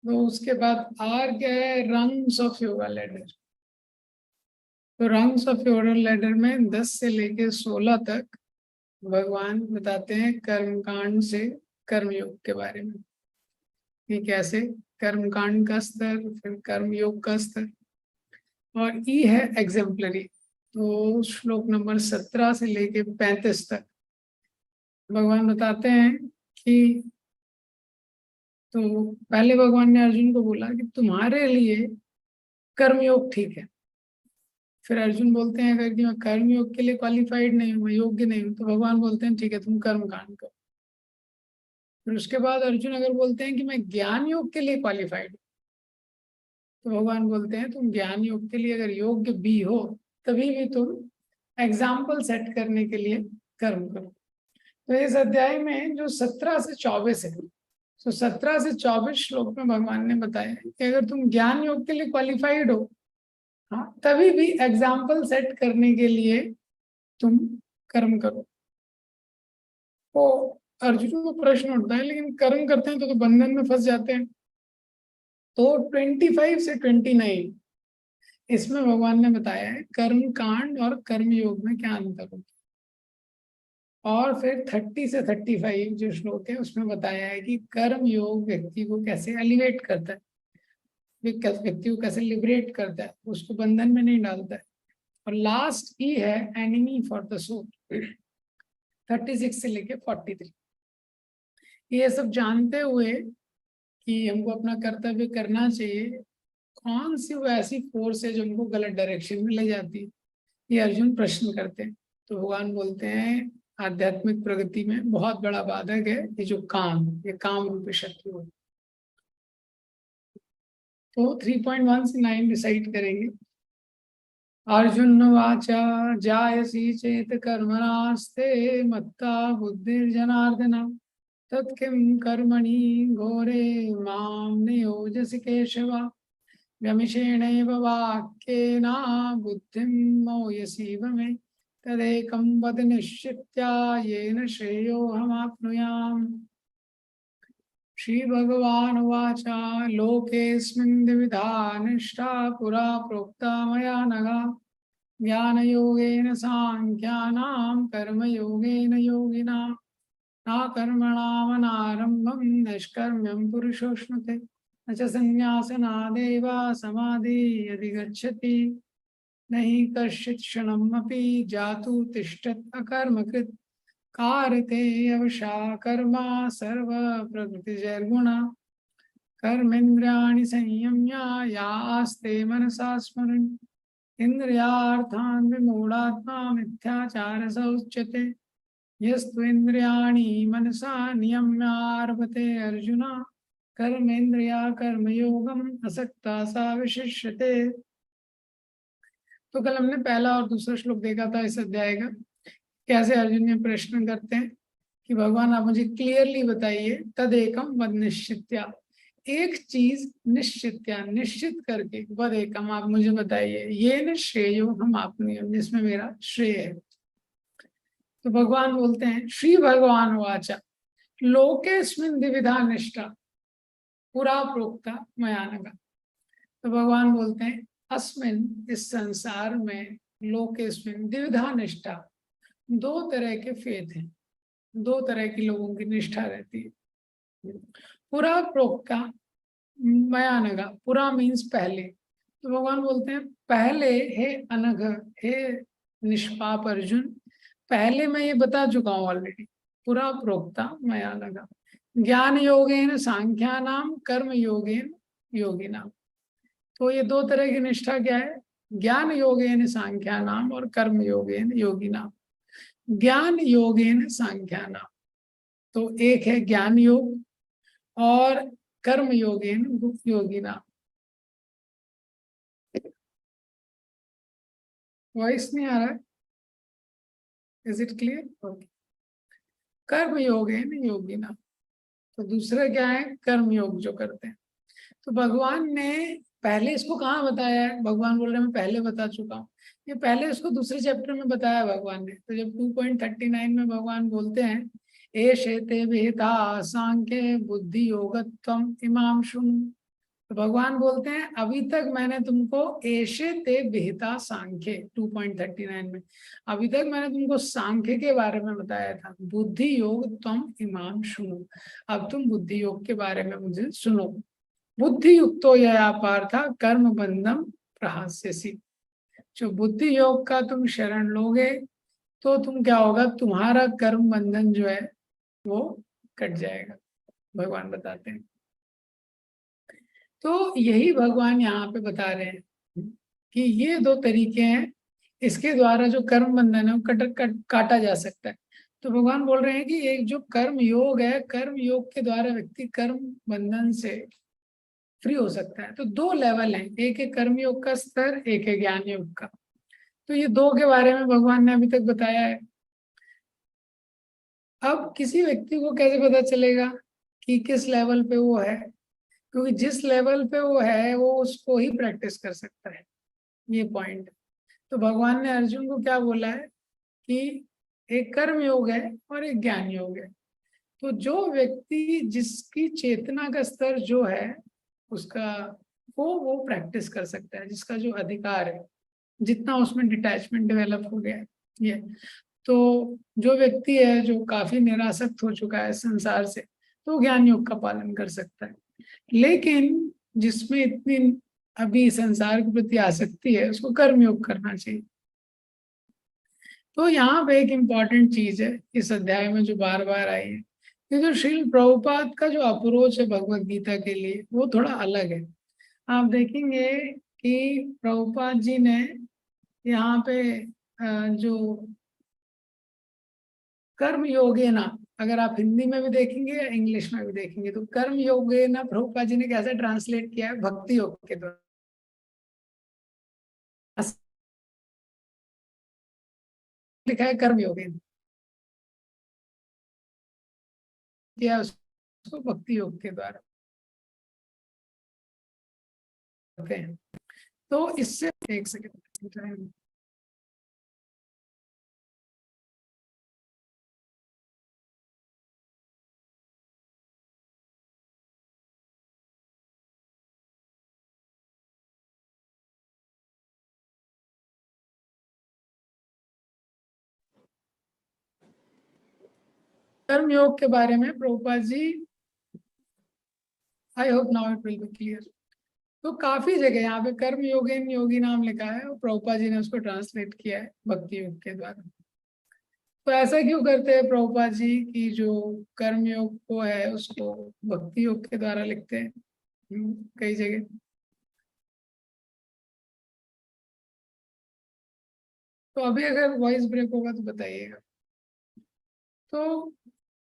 तो उसके बाद आर क्या है, रंग्स ऑफ योगा लेडर। तो रंग्स ऑफ योगा लेडर में 10 से लेके 16 तक भगवान बताते हैं कर्मकांड से कर्मयोग के बारे में, कि कैसे कर्मकांड का स्तर, फिर कर्मयोग का स्तर, और ई है एग्जाम्पलरी। तो श्लोक नंबर 17 से लेके 35 तक भगवान बताते हैं कि, तो पहले भगवान ने अर्जुन को बोला कि तुम्हारे लिए कर्मयोग ठीक है। फिर अर्जुन बोलते हैं अगर कि मैं कर्मयोग के लिए क्वालिफाइड नहीं हूँ, मैं योग्य नहीं हूँ, तो भगवान बोलते हैं ठीक है तुम कर्म कांड करो। फिर उसके बाद अर्जुन अगर बोलते हैं कि मैं ज्ञान योग के लिए क्वालिफाइड हूँ, तो भगवान बोलते हैं तुम ज्ञान योग के लिए अगर योग्य भी हो तभी भी तुम एग्जाम्पल सेट करने के लिए कर्म करो। तो इस अध्याय में जो 17 से 24 है, तो 17 से 24 श्लोक में भगवान ने बताया कि अगर तुम ज्ञान योग के लिए क्वालिफाइड हो, हाँ, तभी भी एग्जाम्पल सेट करने के लिए तुम कर्म करो। तो अर्जुन को प्रश्न उठता है लेकिन कर्म करते हैं तो बंधन में फंस जाते हैं। तो 25 से 29 इसमें भगवान ने बताया है कर्म कांड और कर्म योग में क्या अंतर होता है। और फिर 30 से 35 जो श्लोक है उसमें बताया है कि कर्म योग व्यक्ति को कैसे एलिवेट करता है, व्यक्ति को कैसे लिबरेट करता है, उसको बंधन में नहीं डालता है। और लास्ट ही है एनिमी फॉर द सोल, 36 से लेके 43। ये सब जानते हुए कि हमको अपना कर्तव्य करना चाहिए, कौन सी वो ऐसी फोर्स है जो हमको गलत डायरेक्शन में ले जाती है, ये अर्जुन प्रश्न करते हैं। तो भगवान बोलते हैं आध्यात्मिक प्रगति में बहुत बड़ा बाधक है ये जो काम, ये काम रूपी शत्रु है। तो 3.1 से 9 डिसाइड करेंगे। अर्जुन वाचा जायसी चेत कर्मणास्ते मत्ता बुद्धिर्जनार्दन तत्किं कर्मणि घोरे मां नियोजसि केशव व्यमिषेणैव वाक्येन बुद्धिं मोहयसीव मे तदेकं वद निश्चित्य येन श्रेयोऽहमाप्नुयाम्। श्रीभगवानुवाच लोकेऽस्मिन् द्विविधा निष्ठा पुरा प्रोक्ता मया नघ ज्ञानयोगेन साङ्ख्यानां कर्मयोगेन योगिनां न कर्मणामनारम्भं निष्कर्म्यं पुरुषोऽश्नुते न च संन्यासनादेव समाधि अधिगच्छति न हि कश्चित् क्षणमपि जातु तिष्ठत् अकर्मकृत् कारते अवशा कर्म सर्व प्रकृतिजैर्गुणा कर्मेन्द्रियाणि संयम्य यास्ते मनसा स्मरन् इन्द्रियार्थान् विमूढात्मा मिथ्याचारः उच्यते यस्त्वेन्द्रियाणि मनसा नियम्यार्भते अर्जुन कर्मेन्द्रिया कर्मयोगम् असक्ता सा विशिष्यते। तो कल हमने पहला और दूसरा श्लोक देखा था इस अध्याय का, कैसे अर्जुन ने प्रश्न करते हैं कि भगवान आप मुझे क्लियरली बताइए तदेकम वद निश्चित्या, एक चीज निश्चित्या निश्चित करके, वद एकम आप मुझे बताइए, ये न श्रेयो हम आपने जिसमें मेरा श्रेय है। तो भगवान बोलते हैं श्री भगवान वाचा लोकेस्मिन् द्विविधा निष्ठा पुरा प्रोक्ता मया नघ। तो भगवान बोलते हैं अस्मिन इस संसार में, लोकेस्मिन् द्विविधा निष्ठा, दो तरह के फेथ हैं, दो तरह की लोगों की निष्ठा रहती है। पुरा प्रोक्ता मया नघ, पुरा मीन्स पहले। तो भगवान बोलते हैं पहले हे अनघ, हे निष्पाप अर्जुन, पहले मैं ये बता चुका हूँ ऑलरेडी, पुरा प्रोक्ता मया नघ ज्ञान योगेन सांख्यानाम कर्म योगेन योगिनाम। तो ये दो तरह की निष्ठा क्या है, ज्ञान योगेन सांख्यानाम और कर्म योगेन योगिनाम। ज्ञान योगेन सांख्यानाम, तो एक है ज्ञान योग और कर्म योगेन योगिनाम। वॉइस नहीं आ रहा है, इज इट क्लियर? ओके। कर्म योगेन योगिनाम, तो दूसरा क्या है, कर्म योग जो करते हैं। तो भगवान ने पहले इसको कहाँ बताया है, भगवान बोल रहे हैं मैं पहले बता चुका हूँ, ये पहले इसको दूसरे चैप्टर में बताया भगवान ने। तो जब 2.39 में भगवान बोलते हैं एषे ते विहिता सांख्ये बुद्धि योगत्वम इमाम शृणु, तो भगवान बोलते हैं अभी तक मैंने तुमको एशे ते विहिता सांख्य 2.39 में, अभी तक मैंने तुमको सांख्य के बारे में बताया था, बुद्धि योग त्वम इमाम सुनो, अब तुम बुद्धि योग के बारे में मुझे सुनो। बुद्धि युक्तो यया पार्था कर्म बंधम प्रहास्यसि, जो बुद्धि योग का तुम शरण लोगे तो तुम क्या होगा, तुम्हारा कर्म बंधन जो है वो कट जाएगा, भगवान बताते हैं। तो यही भगवान यहाँ पे बता रहे हैं कि ये दो तरीके हैं, इसके द्वारा जो कर्म बंधन है वो काटा जा सकता है। तो भगवान बोल रहे हैं कि एक जो कर्म योग है, कर्म योग के द्वारा व्यक्ति कर्म बंधन से फ्री हो सकता है। तो दो लेवल हैं, एक है कर्म योग का स्तर, एक है ज्ञान योग का। तो ये दो के बारे में भगवान ने अभी तक बताया है। अब किसी व्यक्ति को कैसे पता चलेगा कि किस लेवल पे वो है, क्योंकि जिस लेवल पे वो है वो उसको ही प्रैक्टिस कर सकता है, ये पॉइंट। तो भगवान ने अर्जुन को क्या बोला है कि एक कर्म योग है और एक ज्ञान योग है। तो जो व्यक्ति जिसकी चेतना का स्तर जो है उसका वो प्रैक्टिस कर सकता है, जिसका जो अधिकार है, जितना उसमें डिटैचमेंट डेवलप हो गया है ये। तो जो व्यक्ति है जो काफी निरासक्त हो चुका है संसार से, तो ज्ञान योग का पालन कर सकता है। लेकिन जिसमें इतनी अभी संसार के प्रति आसक्ति है उसको कर्म योग करना चाहिए। तो यहाँ पे एक इम्पॉर्टेंट चीज है इस अध्याय में जो बार बार आई है, कि जो श्रील प्रभुपाद का जो अप्रोच है भगवत गीता के लिए वो थोड़ा अलग है। आप देखेंगे कि प्रभुपाद जी ने यहाँ पे जो कर्म योगे ना, अगर आप हिंदी में भी देखेंगे या इंग्लिश में भी देखेंगे, तो कर्म योगे ना प्रभुपाद जी ने कैसे ट्रांसलेट किया है, भक्ति योग के द्वारा लिखा है, कर्म योगे किया उसको भक्ति योग के द्वारा करते हैं। तो इससे एक सेकेंड, कर्म योग के बारे में Prabhupada ji, I hope now it will be clear. तो काफी जगह यहाँ पे कर्म योगेन योगी नाम लिखा है और प्रभुपाद जी ने उसको ट्रांसलेट किया है भक्ति योग के द्वारा। तो ऐसा क्यों करते हैं प्रभुपाद जी कि जो कर्म योग को है उसको भक्ति योग के द्वारा लिखते हैं कई जगह। तो अभी अगर वॉइस ब्रेक होगा तो बताइएगा। तो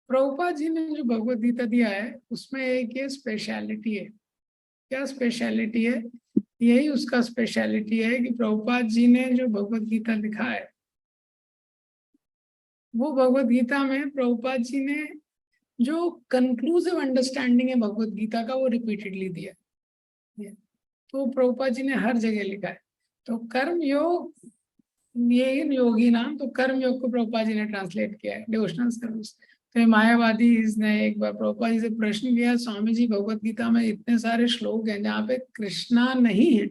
प्रभुपाद जी ने जो भगवत गीता दिया है उसमें एक ये स्पेशलिटी है। क्या स्पेशलिटी है? यही उसका स्पेशलिटी है कि प्रभुपाद जी ने जो भगवत गीता लिखा है वो भगवत गीता में प्रभुपाद जी ने जो कंक्लूसिव अंडरस्टैंडिंग है भगवत गीता का वो रिपीटेडली दिया है। तो प्रभुपाद जी ने हर जगह लिखा है। तो कर्म योग, ये योगी नाम, तो कर्म योग को प्रभुपाद जी ने ट्रांसलेट किया है डिवोशनल सर्विस। तो मायावादी ने एक बार प्रभुपाद जी से प्रश्न किया, स्वामी जी भगवत गीता में इतने सारे श्लोक हैं जहाँ पे कृष्णा नहीं है,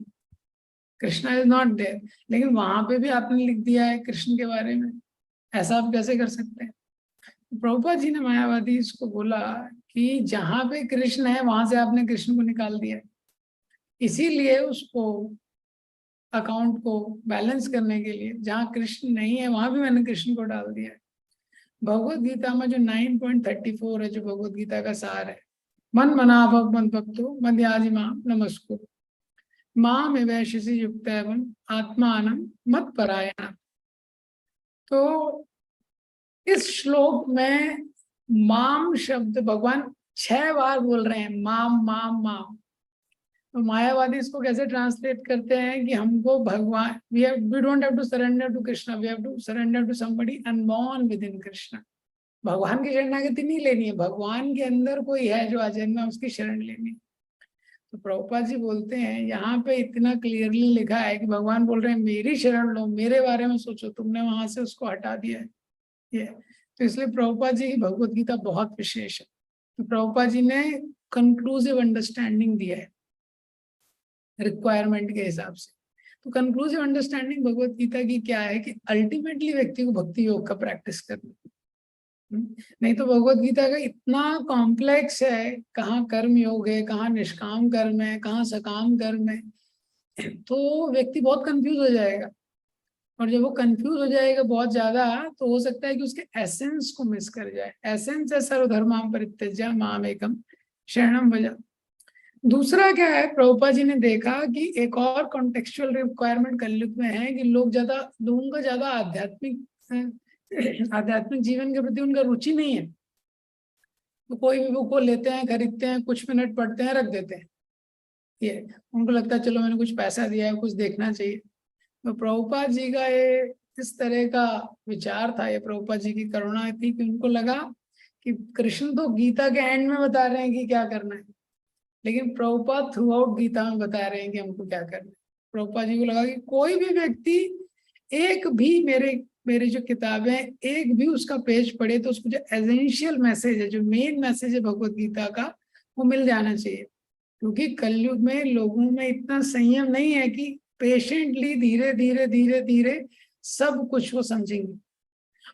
कृष्णा इज नॉट देयर, लेकिन वहां पे भी आपने लिख दिया है कृष्ण के बारे में, ऐसा आप कैसे कर सकते हैं? तो प्रभुपाद जी ने मायावादी इसको बोला कि जहाँ पे कृष्ण है वहां से आपने कृष्ण को निकाल दिया, इसीलिए उसको अकाउंट को बैलेंस करने के लिए जहाँ कृष्ण नहीं है वहां भी मैंने कृष्ण को डाल दिया है। भगवत गीता में जो 9.34 है, जो भगवत गीता का सार है, मन मना भव मन भक्तो मध्याजी माम नमस्कुरु माम एवैषसि युक्त एवं आत्मानं मत परायण। तो इस श्लोक में माम शब्द भगवान 6 बार बोल रहे हैं, माम माम माम। तो मायावादी इसको कैसे ट्रांसलेट करते हैं कि हमको भगवान, we don't have to surrender to Krishna, we have to surrender to somebody unborn within Krishna. भगवान की शरणागति नहीं लेनी है, भगवान के अंदर कोई है जो अजन्मा, उसकी शरण लेनी है। तो प्रभुपाद जी बोलते हैं यहाँ पे इतना क्लियरली लिखा है कि भगवान बोल रहे हैं मेरी शरण लो, मेरे बारे में सोचो, तुमने वहां से उसको हटा दिया है ये। तो इसलिए प्रभुपाद जी की भगवत गीता बहुत विशेष है। तो प्रभुपाद जी ने कंक्लूसिव अंडरस्टैंडिंग दिया है रिक्वायरमेंट के हिसाब से। तो कंक्लूसिव अंडरस्टैंडिंग भगवत गीता की क्या है कि अल्टीमेटली व्यक्ति को भक्ति योग का प्रैक्टिस करना। नहीं तो भगवत गीता का इतना कॉम्प्लेक्स है, कहाँ कर्म योग है, कहाँ निष्काम कर्म है, कहाँ सकाम कर्म है, तो व्यक्ति बहुत कंफ्यूज हो जाएगा। और जब वो कंफ्यूज हो जाएगा बहुत ज्यादा, तो हो सकता है कि उसके एसेंस को मिस कर जाए। एसेंस है सर्वधर्मां परित्यज्य माम एकम शरणम व्रज। दूसरा क्या है, प्रभुपाद जी ने देखा कि एक और कॉन्टेक्चुअल रिक्वायरमेंट कलयुग में है कि लोगों का ज्यादा आध्यात्मिक जीवन के प्रति उनका रुचि नहीं है। तो कोई भी बुक को लेते हैं, खरीदते हैं, कुछ मिनट पढ़ते हैं, रख देते हैं। ये उनको लगता है चलो मैंने कुछ पैसा दिया है, कुछ देखना चाहिए। तो प्रभुपाद जी का ये इस तरह का विचार था, ये प्रभुपाद जी की करुणा थी कि उनको लगा कि कृष्ण तो गीता के एंड में बता रहे हैं कि क्या करना है, लेकिन प्रभुपाद थ्रू आउट गीता में बता रहे हैं कि हमको क्या करना है। प्रभुपाद जी को लगा कि कोई भी व्यक्ति एक भी मेरे जो किताबें एक भी उसका पेज पढ़े तो उसको जो एसेंशियल मैसेज है, जो मेन मैसेज है भगवत गीता का, वो मिल जाना चाहिए। क्योंकि कलयुग में लोगों में इतना संयम नहीं है कि पेशेंटली धीरे धीरे धीरे धीरे सब कुछ वो समझेंगे।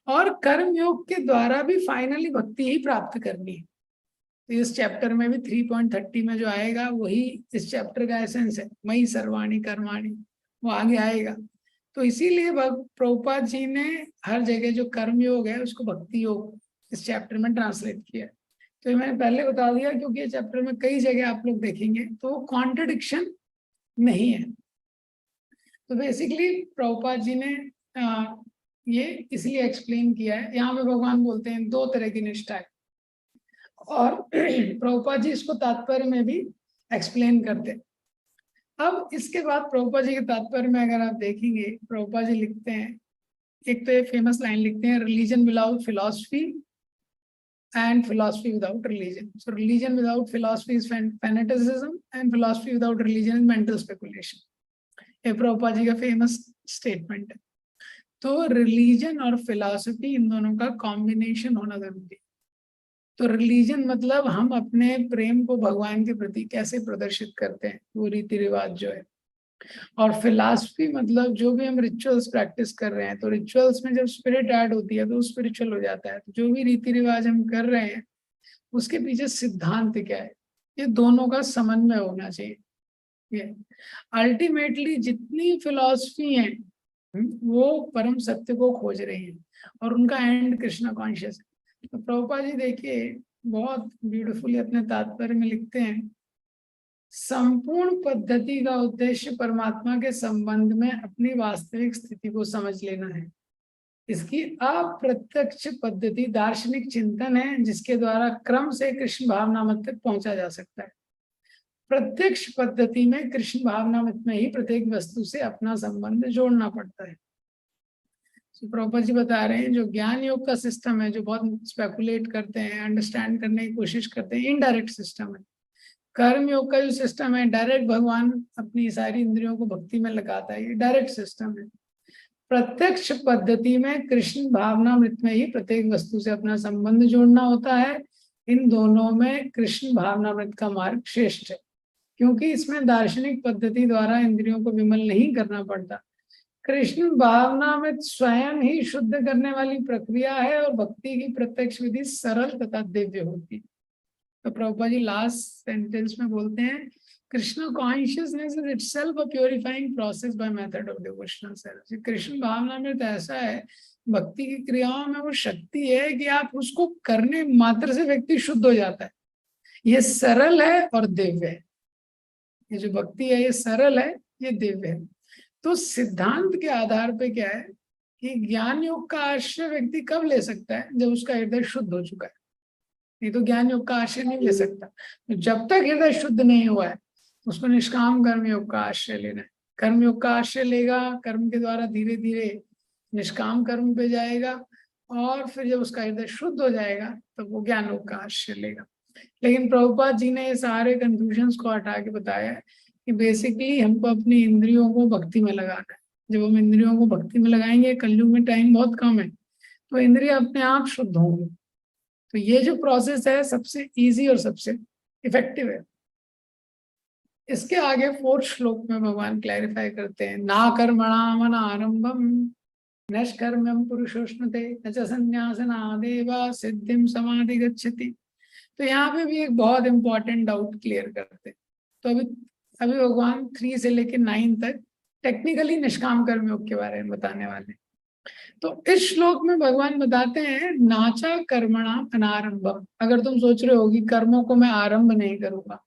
और कर्म योग के द्वारा भी फाइनली भक्ति ही प्राप्त करनी है। तो इस चैप्टर में भी 3.30 में जो आएगा वही इस चैप्टर का एसेंस है, मई सर्वाणी कर्माणी, वो आगे आएगा। तो इसीलिए प्रभुपाद जी ने हर जगह जो कर्म योग है उसको भक्ति योग इस चैप्टर में ट्रांसलेट किया। तो ये मैंने पहले बता दिया क्योंकि ये चैप्टर में कई जगह आप लोग देखेंगे तो कॉन्ट्रडिक्शन नहीं है। तो बेसिकली प्रभुपाद जी ने ये इसलिए एक्सप्लेन किया है। यहाँ पे भगवान बोलते हैं 2 तरह की निष्ठा है, और प्रभुपाद जी इसको तात्पर्य में भी एक्सप्लेन करते हैं। अब इसके बाद प्रभुपाद जी के तात्पर्य में अगर आप देखेंगे, प्रभुपाद जी लिखते हैं, एक तो ये फेमस लाइन लिखते हैं, religion without philosophy and philosophy without religion. So religion without philosophy is fanaticism and philosophy without religion is mental speculation. ये प्रभुपाद जी का फेमस स्टेटमेंट है। तो रिलीजन और फिलॉसफी इन दोनों का कॉम्बिनेशन होना जरूरी है। तो रिलीजन मतलब हम अपने प्रेम को भगवान के प्रति कैसे प्रदर्शित करते हैं, वो रीति रिवाज जो है। और फिलॉसफी मतलब जो भी हम रिचुअल्स प्रैक्टिस कर रहे हैं, तो रिचुअल्स में जब स्पिरिट ऐड होती है तो स्पिरिचुअल हो जाता है। तो जो भी रीति रिवाज हम कर रहे हैं उसके पीछे सिद्धांत क्या है, ये दोनों का समन्वय होना चाहिए। अल्टीमेटली जितनी फिलॉसफी है वो परम सत्य को खोज रही है और उनका एंड कृष्णा कॉन्शियस है। तो प्रभुपाद जी देखिए बहुत ब्यूटीफुली अपने तात्पर्य में लिखते हैं, संपूर्ण पद्धति का उद्देश्य परमात्मा के संबंध में अपनी वास्तविक स्थिति को समझ लेना है। इसकी अप्रत्यक्ष पद्धति दार्शनिक चिंतन है जिसके द्वारा क्रम से कृष्ण भावनामृत तक पहुंचा जा सकता है। प्रत्यक्ष पद्धति में कृष्ण भावनामृत में ही प्रत्येक वस्तु से अपना संबंध जोड़ना पड़ता है। प्रभुपाद जी बता रहे हैं जो ज्ञान योग का सिस्टम है, जो बहुत स्पेकुलेट करते हैं, अंडरस्टैंड करने की कोशिश करते हैं, इनडायरेक्ट सिस्टम है। कर्म योग का जो सिस्टम है, डायरेक्ट भगवान अपनी सारी इंद्रियों को भक्ति में लगाता है, ये डायरेक्ट सिस्टम है। प्रत्यक्ष पद्धति में कृष्ण भावनामृत में ही प्रत्येक वस्तु से अपना संबंध जोड़ना होता है। इन दोनों में कृष्ण भावनामृत का मार्ग श्रेष्ठ है, क्योंकि इसमें दार्शनिक पद्धति द्वारा इंद्रियों को विमल नहीं करना पड़ता। कृष्ण भावनामृत स्वयं ही शुद्ध करने वाली प्रक्रिया है और भक्ति की प्रत्यक्ष विधि सरल तथा दिव्य होती है। तो प्रभुपाद जी लास्ट सेंटेंस में बोलते हैं, Krishna consciousness is itself a purifying process by method of devotional service. Krishna भावना में तो ऐसा है, भक्ति की क्रियाओं में वो शक्ति है कि आप उसको करने मात्र से व्यक्ति शुद्ध हो जाता है। ये सरल है और दिव्य है। ये जो भक्ति है ये सरल है, ये दिव्य है। तो सिद्धांत के आधार पे क्या है कि ज्ञान योग का आश्रय व्यक्ति कब ले सकता है, जब उसका हृदय शुद्ध हो चुका है। नहीं तो ज्ञान योग का आश्रय नहीं ले सकता। तो जब तक हृदय शुद्ध नहीं हुआ है उसको निष्काम कर्म योग का आश्रय लेना है। कर्म योग का आश्रय लेगा, कर्म के द्वारा धीरे धीरे निष्काम कर्म पे जाएगा, और फिर जब उसका हृदय शुद्ध हो जाएगा तब वो ज्ञान योग का आश्रय लेगा। लेकिन प्रभुपाद जी ने ये सारे कंफ्यूजन्स को हटा के बताया है कि बेसिकली हमको अपनी इंद्रियों को भक्ति में लगाना है। जब हम इंद्रियों को भक्ति में लगाएंगे, कलयुग में टाइम बहुत कम है, तो इंद्रिय अपने आप शुद्ध होंगी। तो ये जो प्रोसेस है सबसे इजी और सबसे इफेक्टिव है। इसके आगे 4th श्लोक में भगवान क्लैरिफाई करते हैं, ना कर्मणामन आरंभम नष्कर्म्यम पुरुषोष्णुते न च संन्यासनादेव सिद्धिम समाधि गच्छति। तो यहाँ पे भी एक बहुत इंपॉर्टेंट डाउट क्लियर करते हैं। तो अभी अभी भगवान 3 से लेकर 9 तक टेक्निकली निष्काम कर्मयोग के बारे में बताने वाले हैं। तो इस श्लोक में भगवान बताते हैं, नाचा कर्मणा अनारंभम। अगर तुम सोच रहे हो कि कर्मों को मैं आरंभ नहीं करूंगा,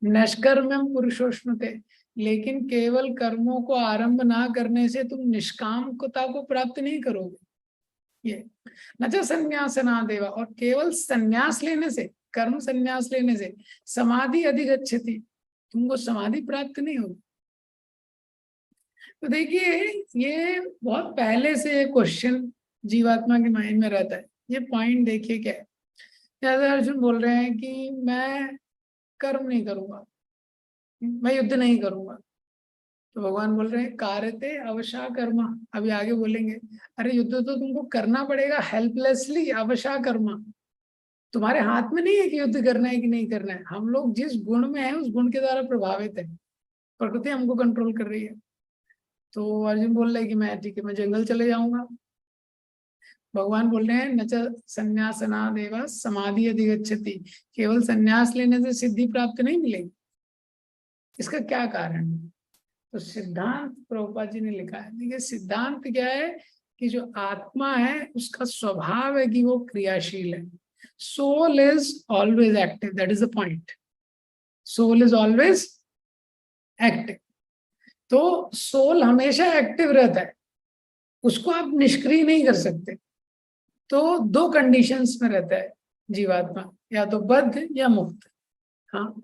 निष्कर्म्यम पुरुषोष्णुते, लेकिन केवल कर्मों को आरंभ ना करने से तुम निष्कामता को प्राप्त नहीं करोगे। ये न च संन्यासना देवा, और केवल संन्यास लेने से, कर्म संन्यास लेने से समाधि अधिगच्छति, तुमको समाधि प्राप्त नहीं होगी। तो देखिए, ये बहुत पहले से क्वेश्चन जीवात्मा के माइंड में रहता है। ये पॉइंट देखिए क्या है। जैसे अर्जुन बोल रहे हैं कि मैं कर्म नहीं करूंगा, मैं युद्ध नहीं करूंगा, तो भगवान बोल रहे हैं कारते अवशा कर्मा। अभी आगे बोलेंगे, अरे युद्ध तो तुमको करना पड़ेगा हेल्पलेसली, अवशा कर्मा। तुम्हारे हाथ में नहीं है कि युद्ध करना है कि नहीं करना है। हम लोग जिस गुण में है उस गुण के द्वारा प्रभावित है, प्रकृति हमको कंट्रोल कर रही है। तो अर्जुन बोल रहे हैं कि मैं ठीक है, मैं जंगल चले जाऊंगा। भगवान बोल रहे हैं न च संन्यासना देवा समाधि अधिगच्छति, केवल संन्यास लेने से सिद्धि प्राप्त नहीं मिलेगी। इसका क्या कारण है? तो सिद्धांत प्रभुपाद जी ने लिखा है। देखिए, सिद्धांत क्या है कि जो आत्मा है उसका स्वभाव है कि वो क्रियाशील है। Soul is always active, that is the point. Soul is always active. तो सोल हमेशा एक्टिव रहता है, उसको आप निष्क्रिय नहीं कर सकते। तो 2 कंडीशंस में रहता है जीवात्मा, या तो बद्ध या मुक्त। हाँ,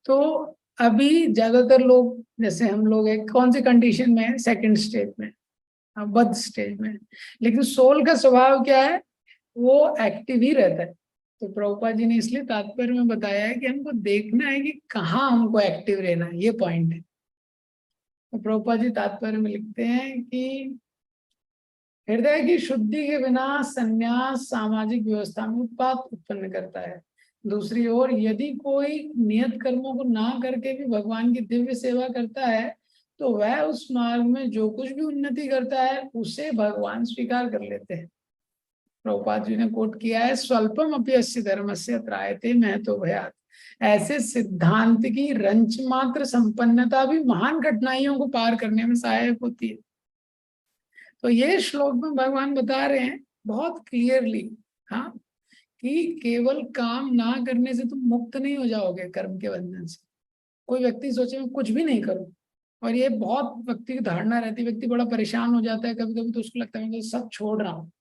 तो अभी ज्यादातर लोग, जैसे हम लोग एक कौन सी कंडीशन में है, 2nd स्टेज में, बद्ध स्टेज में। लेकिन सोल का स्वभाव क्या है, वो एक्टिव ही रहता है। तो प्रभुपाद जी ने इसलिए तात्पर्य में बताया है कि हमको देखना है कि कहाँ हमको एक्टिव रहना है, ये पॉइंट है। तो प्रभुपाद जी तात्पर्य में लिखते हैं कि हृदय की शुद्धि के बिना संन्यास सामाजिक व्यवस्था में उत्पात उत्पन्न करता है। दूसरी ओर यदि कोई नियत कर्मों को ना करके भी भगवान की दिव्य सेवा करता है, तो वह उस मार्ग में जो कुछ भी उन्नति करता है उसे भगवान स्वीकार कर लेते हैं। प्रभुपाद जी ने कोट किया है, स्वल्पम अपि अस्य धर्मस्य त्रायते महतो भयात्। ऐसे सिद्धांत की रंच मात्र संपन्नता भी महान कठिनाइयों को पार करने में सहायक होती है। तो ये श्लोक में भगवान बता रहे हैं बहुत क्लियरली, हाँ, कि केवल काम ना करने से तुम मुक्त नहीं हो जाओगे कर्म के बंधन से। कोई व्यक्ति सोचे मैं कुछ भी नहीं करूं, और ये बहुत व्यक्ति की धारणा रहती है। व्यक्ति बड़ा परेशान हो जाता है कभी कभी, तो उसको लगता है मैं तो सब छोड़ रहा हूँ।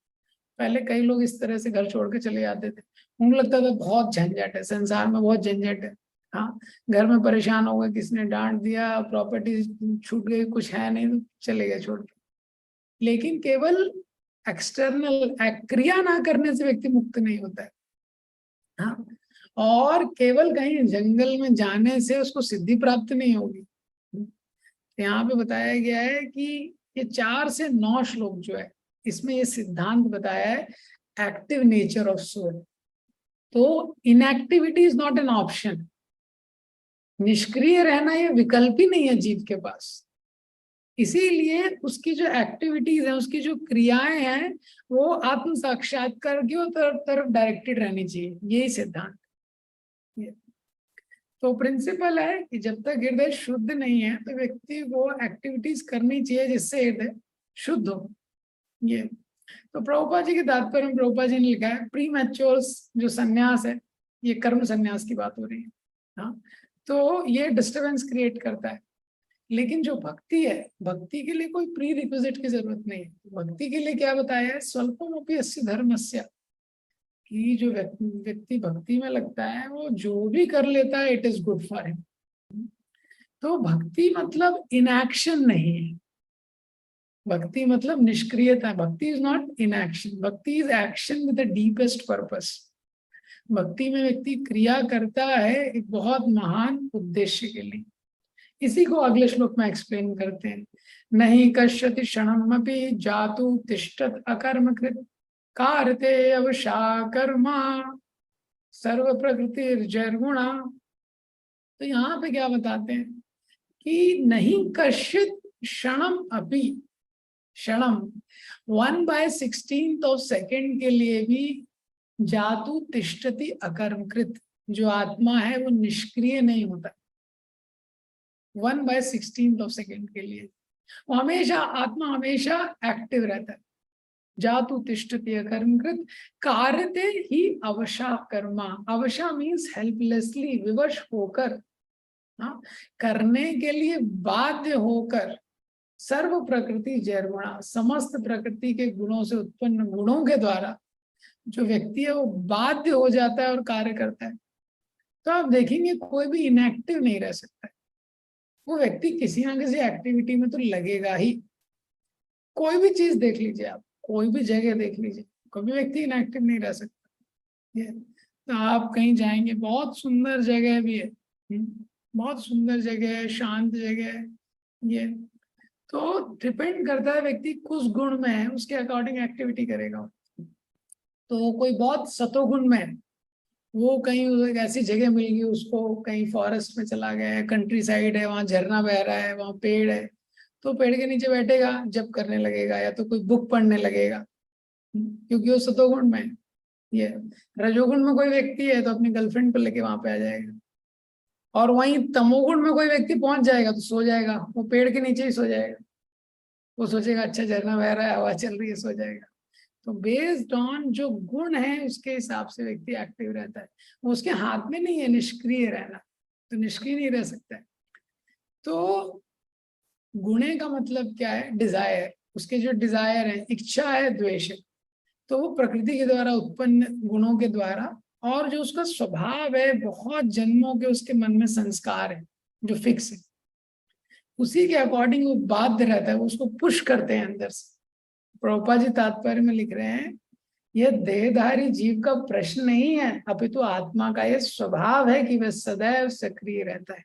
पहले कई लोग इस तरह से घर छोड़ के चले जाते थे, उनको लगता था बहुत झंझट है, संसार में बहुत झंझट है। हाँ, घर में परेशान हो गए, किसने डांट दिया, प्रॉपर्टी छूट गई, कुछ है नहीं, तो चले गए छोड़ के। लेकिन केवल एक्सटर्नल क्रिया ना करने से व्यक्ति मुक्त नहीं होता है। हाँ, और केवल कहीं जंगल में जाने से उसको सिद्धि प्राप्त नहीं होगी। यहाँ पे बताया गया है कि ये 4 से 9 श्लोक जो है, इसमें ये सिद्धांत बताया है एक्टिव नेचर ऑफ सोल। तो inactivity is not an option. निष्क्रिय रहना ये विकल्प ही नहीं है जीव के पास। इसीलिए उसकी जो एक्टिविटीज है, उसकी जो क्रियाएं हैं, वो आत्म साक्षात्कार की तरफ डायरेक्टेड रहनी चाहिए। यही सिद्धांत। तो प्रिंसिपल है कि जब तक हृदय शुद्ध नहीं है तो व्यक्ति को एक्टिविटीज करनी चाहिए जिससे हृदय शुद्ध हो। ये तो प्रभुपाद जी के तात्पर्य में प्रभुपाद जी ने लिखा है, प्री मैच्योर जो सन्यास है, ये कर्म सन्यास की बात हो रही है। हाँ, तो ये डिस्टर्बेंस क्रिएट करता है। लेकिन जो भक्ति है, भक्ति के लिए कोई प्री रिक्विजिट की जरूरत नहीं है। भक्ति के लिए क्या बताया है, स्वल्पमपि अस्य धर्मस्य, कि जो व्यक्ति भक्ति में लगता है वो जो भी कर लेता है it is good for him. तो भक्ति मतलब इनएक्शन नहीं है, भक्ति मतलब निष्क्रियता। भक्ति इज नॉट इनएक्शन, भक्ति is action with the deepest purpose. भक्ति में व्यक्ति क्रिया करता है एक बहुत महान उद्देश्य के लिए। इसी को अगले श्लोक में एक्सप्लेन करते हैं, नहीं कश्यति क्षणमपि जातु तिष्ठत अकर्मकृत कारते अवशा कर्मा सर्व प्रकृति जैर्गुणा। तो यहाँ पे क्या बताते हैं कि नहीं कश्चित क्षणम अपि, क्षणम 1/16 ऑफ सेकेंड के लिए भी जातु तिष्ठति अकर्मकृत, जो आत्मा है वो निष्क्रिय नहीं होता 1/16 ऑफ सेकेंड के लिए। वो हमेशा, आत्मा हमेशा एक्टिव रहता है। जातु तिष्ठति अकर्मकृत कार्यते ही अवशा कर्मा। अवशा मीन्स हेल्पलेसली, विवश होकर, हाँ, करने के लिए बाध्य होकर, सर्व प्रकृति जैर्गुणा, समस्त प्रकृति के गुणों से उत्पन्न गुणों के द्वारा जो व्यक्ति है वो बाध्य हो जाता है और कार्य करता है। तो आप देखेंगे कोई भी इनएक्टिव नहीं रह सकता है, वो व्यक्ति किसी ना किसी एक्टिविटी में तो लगेगा ही। कोई भी चीज देख लीजिए आप, कोई भी जगह देख लीजिए, कोई भी व्यक्ति इनएक्टिव नहीं रह सकता। ये तो आप कहीं जाएंगे, बहुत सुंदर जगह भी है, बहुत सुंदर जगह है, शांत जगह है, ये तो डिपेंड करता है व्यक्ति किस गुण में है, उसके अकॉर्डिंग एक्टिविटी करेगा। तो कोई बहुत सतोगुण में है, वो कहीं एक ऐसी जगह मिल गई उसको, कहीं फॉरेस्ट में चला गया है, कंट्री साइड है, वहां झरना बह रहा है, वहां पेड़ है, तो पेड़ के नीचे बैठेगा, जप करने लगेगा या तो कोई बुक पढ़ने लगेगा, क्योंकि वो सतोगुण में है। ये रजोगुण में कोई व्यक्ति है तो अपनी गर्लफ्रेंड को लेके वहां पे आ जाएगा, और वहीं तमोगुण में कोई व्यक्ति पहुंच जाएगा तो सो जाएगा, वो पेड़ के नीचे ही सो जाएगा, वो सोचेगा अच्छा झरना बह रहा है, हवा चल रही है, सो जाएगा। तो बेस्ड ऑन जो गुण है उसके हिसाब से व्यक्ति एक्टिव रहता है, वो उसके हाथ में नहीं है निष्क्रिय रहना, तो निष्क्रिय नहीं रह सकता है। तो गुणे का मतलब क्या है? डिजायर, उसके जो डिजायर है, इच्छा है, द्वेष है, तो वो प्रकृति के द्वारा उत्पन्न गुणों के द्वारा, और जो उसका स्वभाव है, बहुत जन्मों के उसके मन में संस्कार है जो फिक्स है, उसी के अकॉर्डिंग वो बाध्य रहता है, वो उसको पुश करते हैं अंदर से। प्रभुपाद जी तात्पर्य में लिख रहे हैं, यह देहधारी जीव का प्रश्न नहीं है, अपितु आत्मा का यह स्वभाव है कि वह सदैव सक्रिय रहता है।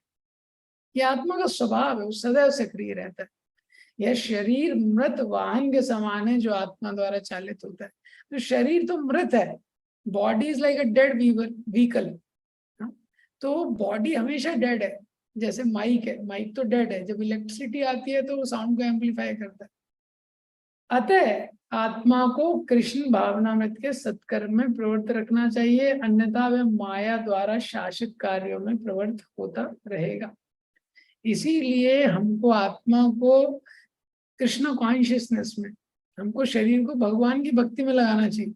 यह आत्मा का स्वभाव है, वो सदैव सक्रिय रहता है। यह शरीर मृत वाहन के समान है जो आत्मा द्वारा चालित होता है। तो शरीर तो मृत है, body is like a dead vehicle. तो बॉडी हमेशा डेड है, जैसे माइक है, माइक तो डेड है, जब इलेक्ट्रिसिटी आती है तो वो साउंड को एम्पलीफाई करता है। अतः आत्मा को कृष्ण भावनामृत के सत्कर्म में प्रवृत्त रखना चाहिए, अन्यथा वह माया द्वारा शासित कार्यों में प्रवृत्त होता रहेगा। इसीलिए हमको आत्मा को कृष्ण कॉन्शियसनेस में, हमको शरीर को भगवान की भक्ति में लगाना चाहिए।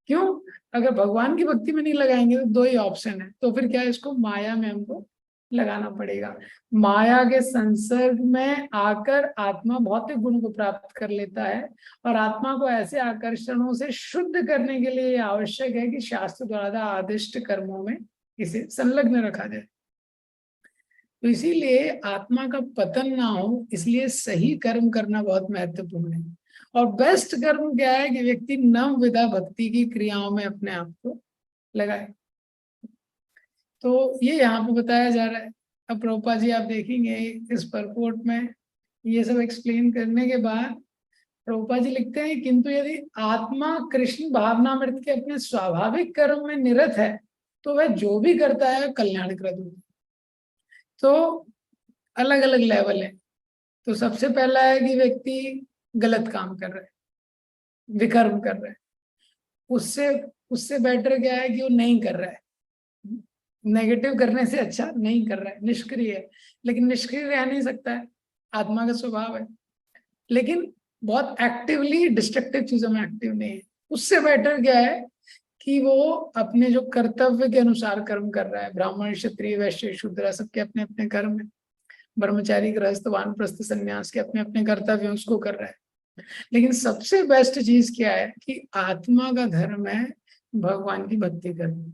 क्यों? अगर भगवान की भक्ति में नहीं लगाएंगे तो दो ही ऑप्शन है, तो फिर क्या, इसको माया में हमको लगाना पड़ेगा। माया के संसर्ग में आकर आत्मा भौतिक गुण को प्राप्त कर लेता है, और आत्मा को ऐसे आकर्षणों से शुद्ध करने के लिए आवश्यक है कि शास्त्र द्वारा आदिष्ट कर्मों में इसे संलग्न रखा जाए। तो इसीलिए आत्मा का पतन ना हो, इसलिए सही कर्म करना बहुत महत्वपूर्ण है। और बेस्ट कर्म क्या है कि व्यक्ति नव विधा भक्ति की क्रियाओं में अपने आप को लगाए। तो ये यहाँ पे बताया जा रहा है। अब प्रभुपाद जी आप देखेंगे इस परपोर्ट में ये सब एक्सप्लेन करने के बाद प्रभुपाद जी लिखते हैं, किंतु यदि आत्मा कृष्ण भावनामृत के अपने स्वाभाविक कर्म में निरत है तो वह जो भी करता है कल्याणकृत होता है। तो अलग अलग लेवल है। तो सबसे पहला है कि व्यक्ति गलत काम कर रहा है, विकर्म कर रहा है, उससे उससे बेटर क्या है कि वो नहीं कर रहा है। नेगेटिव करने से अच्छा नहीं कर रहा है, निष्क्रिय है। लेकिन निष्क्रिय रह नहीं सकता है, आत्मा का स्वभाव है, लेकिन बहुत एक्टिवली डिस्ट्रक्टिव चीजों में एक्टिव नहीं है। उससे बेटर क्या है कि वो अपने जो कर्तव्य के अनुसार कर्म कर रहा है। ब्राह्मण, क्षत्रिय, वैश्य, शूद्र सबके अपने अपने कर्म है। ब्रह्मचारी, गृहस्थ, वानप्रस्थ, संन्यास के अपने अपने कर्तव्य उसको कर रहा है। लेकिन सबसे बेस्ट चीज क्या है कि आत्मा का धर्म है भगवान की भक्ति करना।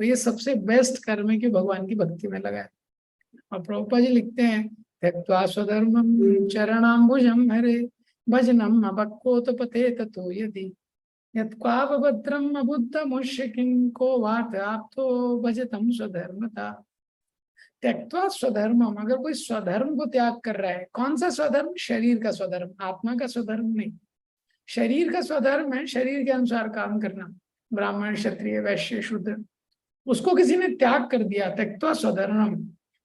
तो ये सबसे बेस्ट कर्म है कि भगवान की भक्ति में लगाए। और प्रभुपाद जी लिखते हैं, त्यक्त्वा स्वधर्मं चरणाम्बुजं हरे भजनम् अपक्वोत पते ततो यदि यत्क्वापभद्रम् अबुद्धमुष्य किं को वात आप्तो भजतं स्वधर्मता। त्यक्त्वा स्वधर्मम, अगर कोई स्वधर्म को त्याग कर रहा है, कौन सा स्वधर्म? शरीर का स्वधर्म, आत्मा का स्वधर्म नहीं। शरीर का स्वधर्म है शरीर के अनुसार काम करना, ब्राह्मण, क्षत्रिय, वैश्य, शूद्र, उसको किसी ने त्याग कर दिया, त्यक्त्वा स्वधर्मम,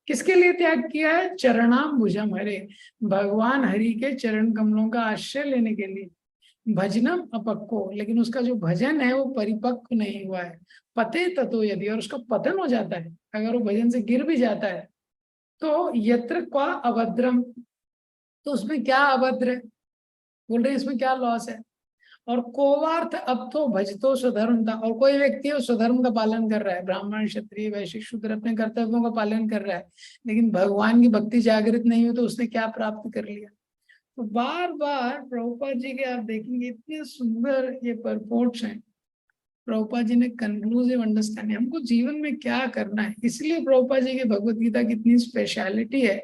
किसके लिए त्याग किया है? चरणाम्बुजम हरे, भगवान हरि के चरण कमलों का आश्रय लेने के लिए। भजनम अपक्को, लेकिन उसका जो भजन है वो परिपक्व नहीं हुआ है। पते ततो यदि, और उसका पतन हो जाता है, अगर वो भजन से गिर भी जाता है, तो यत्र क्वा अभद्रम, तो उसमें क्या अभद्र है? बोल रहे हैं इसमें क्या लॉस है? और कोवार्थ अब तो भजतो स्वधर्म था, और कोई व्यक्ति है स्वधर्म का पालन कर रहा है, ब्राह्मण क्षत्रिय वैश्य शूद्र अपने कर्तव्यों का पालन कर रहा है, लेकिन भगवान की भक्ति जागृत नहीं हुई, तो उसने क्या प्राप्त कर लिया? तो बार बार प्रभुपाद जी के आप देखेंगे इतने सुंदर ये परपोर्ट्स हैं। प्रभुपाद जी ने कंक्लूसिव अंडरस्टैंडिंग, हमको जीवन में क्या करना है, इसलिए प्रभुपाद जी की भगवत गीता की इतनी स्पेशलिटी है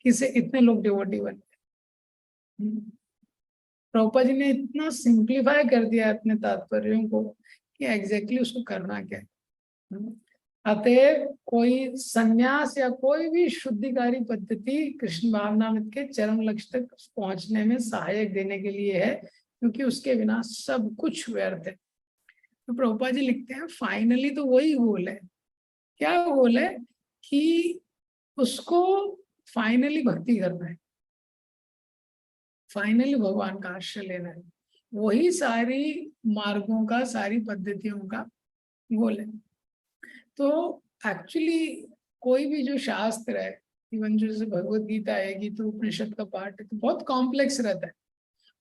कि इसे इतने लोग डिवोटी बने। प्रभुपाद जी ने इतना सिंप्लीफाई कर दिया अपने तात्पर्यों को कि एग्जैक्टली उसको करना क्या है। अतएव कोई संन्यास या कोई भी शुद्धिकारी पद्धति कृष्ण भावनामृत के चरम लक्ष्य तक पहुंचने में सहायक देने के लिए है, क्योंकि उसके बिना सब कुछ व्यर्थ है। तो प्रभुपाद जी लिखते हैं फाइनली तो वही गोल है। क्या गोल है? कि उसको फाइनली भक्ति करना है, फाइनली भगवान का आश्रय लेना है, वही सारी मार्गों का, सारी पद्धतियों का गोल है। तो एक्चुअली कोई भी जो शास्त्र है, इवन जो जैसे भगवत गीता है, गीता उपनिषद का पार्ट है, तो बहुत कॉम्प्लेक्स रहता है,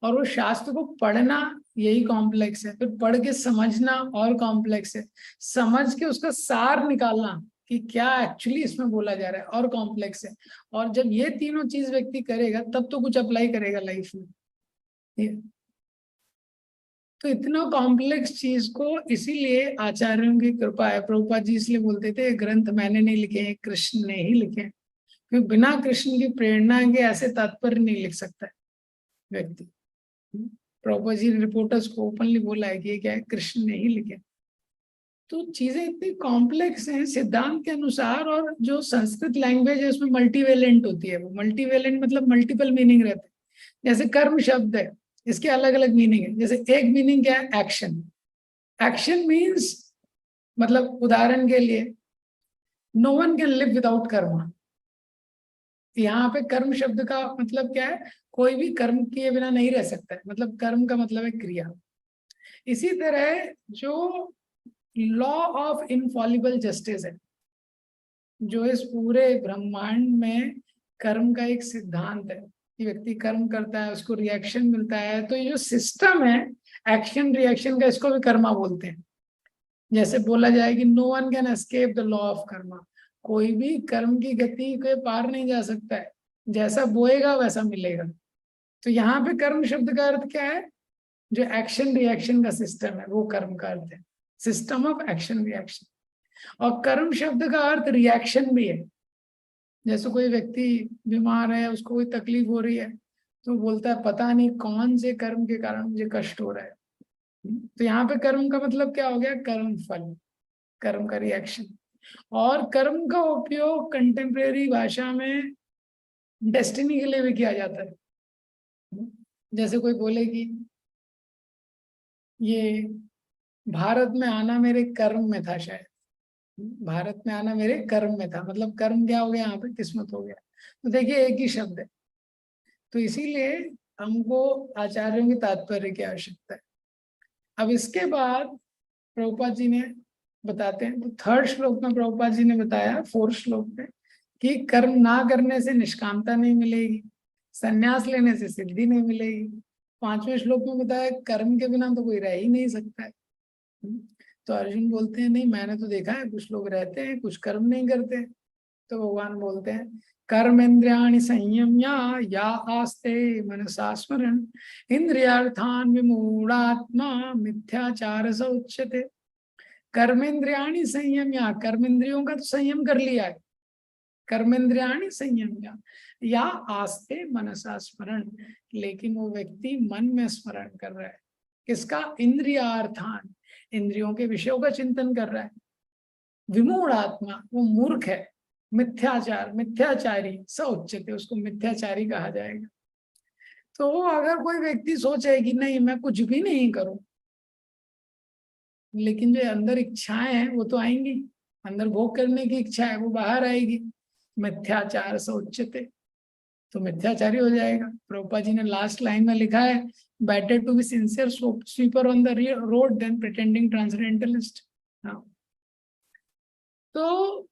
और वो शास्त्र को पढ़ना यही कॉम्प्लेक्स है, फिर पढ़ के समझना और कॉम्प्लेक्स है, समझ के उसका सार निकालना कि क्या एक्चुअली इसमें बोला जा रहा है और कॉम्प्लेक्स है। और जब ये तीनों चीज व्यक्ति करेगा तब तो कुछ अप्लाई करेगा लाइफ में। तो इतना कॉम्प्लेक्स चीज को इसीलिए आचार्यों की कृपा है। प्रभुपाद जी इसलिए बोलते थे ग्रंथ मैंने नहीं लिखे हैं, कृष्ण ने ही लिखे हैं, क्योंकि बिना कृष्ण की प्रेरणा के ऐसे तात्पर्य नहीं लिख सकता है व्यक्ति। प्रभुपाद जी ने रिपोर्टर्स को ओपनली बोला है कि ये क्या है, कृष्ण ने ही लिखे। तो चीजें इतनी कॉम्प्लेक्स हैं सिद्धांत के अनुसार, और जो संस्कृत लैंग्वेज है उसमें मल्टीवेलेंट होती है। वो मल्टीवेलेंट मतलब मल्टीपल मीनिंग रहते हैं। जैसे कर्म शब्द है, इसके अलग अलग मीनिंग है। जैसे एक मीनिंग क्या है? एक्शन। एक्शन मीन्स, मतलब उदाहरण के लिए, no one can live without karma. यहाँ पे कर्म शब्द का मतलब क्या है? कोई भी कर्म किए बिना नहीं रह सकता है, मतलब कर्म का मतलब है क्रिया। इसी तरह जो लॉ ऑफ इनफॉलिबल जस्टिस है, जो इस पूरे ब्रह्मांड में कर्म का एक सिद्धांत है कि व्यक्ति कर्म करता है उसको रिएक्शन मिलता है। तो ये जो सिस्टम है एक्शन रिएक्शन का, इसको भी कर्मा बोलते हैं। जैसे बोला जाए कि no one can escape the law of karma, कोई भी कर्म की गति के पार नहीं जा सकता है, जैसा बोएगा वैसा मिलेगा। तो यहाँ पे कर्म शब्द का अर्थ क्या है? जो एक्शन रिएक्शन का सिस्टम है वो कर्म का अर्थ है, सिस्टम ऑफ एक्शन रिएक्शन। और कर्म शब्द का अर्थ रिएक्शन भी है। जैसे कोई व्यक्ति बीमार है, उसको कोई तकलीफ हो रही है, तो बोलता है पता नहीं कौन से कर्म के कारण मुझे कष्ट हो रहा है। तो यहाँ पे कर्म का मतलब क्या हो गया? कर्म फल, कर्म का रिएक्शन। और कर्म का उपयोग कंटेम्प्रेरी भाषा में डेस्टिनी के लिए भी किया जाता है। जैसे कोई बोले कि ये भारत में आना मेरे कर्म में था, शायद भारत में आना मेरे कर्म में था, मतलब कर्म क्या हो गया यहाँ पे? किस्मत हो गया। तो देखिए एक ही शब्द है। तो इसीलिए हमको आचार्यों की तात्पर्य की आवश्यकता है। अब इसके बाद प्रभुपाद जी ने बताते हैं, तो थर्ड श्लोक में प्रभुपाद जी ने बताया, फोर्थ श्लोक में, कि कर्म ना करने से निष्कामता नहीं मिलेगी, संन्यास लेने से सिद्धि नहीं मिलेगी। पांचवें श्लोक में बताया कर्म के बिना तो कोई रह ही नहीं सकता है। तो अर्जुन बोलते हैं नहीं, मैंने तो देखा है कुछ लोग रहते हैं कुछ कर्म नहीं करते। तो भगवान बोलते हैं कर्मेन्द्रियाणि संयम्य या आस्ते मनसा स्मरण इंद्रियार्थान विमूढ़ात्मा मिथ्याचार स उच्यते। कर्मेन्द्रियाणि संयम्य, कर्मेंद्रियों का तो संयम कर लिया है, कर्मेंद्रियाणि संयम्य या आस्ते मनसा स्मरण, लेकिन वो व्यक्ति मन में स्मरण कर रहा है किसका? इंद्रियार्थान, इंद्रियों के विषयों का चिंतन कर रहा है। विमूढ़ आत्मा, वो मूर्ख है। मिथ्याचार, मिथ्याचारी स उच्यते, उसको मिथ्याचारी कहा जाएगा। तो अगर कोई व्यक्ति सोचे कि नहीं मैं कुछ भी नहीं करूं, लेकिन जो अंदर इच्छाएं हैं वो तो आएंगी, अंदर भोग करने की इच्छा है वो बाहर आएगी। मिथ्याचार से उच्यते, तो मिथ्याचारी हो जाएगा। प्रभुपाद जी ने लास्ट लाइन में लिखा है, better to be sincere sweeper on the road than pretending transcendentalist. हाँ, तो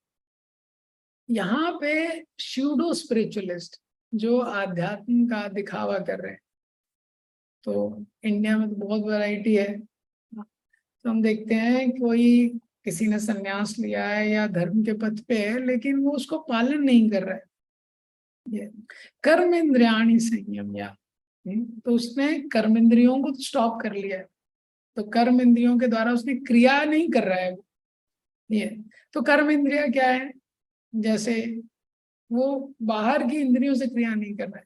यहाँ पे स्यूडो स्पिरिचुअलिस्ट जो आध्यात्म का दिखावा कर रहे हैं, तो इंडिया में तो बहुत वैरायटी है। तो हम देखते हैं कोई किसी ने संन्यास लिया है या धर्म के पथ पे है, लेकिन वो उसको पालन नहीं कर रहा है। ये कर्म इंद्रियाणी संयम, या तो उसने कर्म इंद्रियों को तो स्टॉप कर लिया है, तो कर्म इंद्रियों के द्वारा उसने क्रिया नहीं कर रहा है वो। ये तो कर्म इंद्रिया क्या है, जैसे वो बाहर की इंद्रियों से क्रिया नहीं कर रहा है।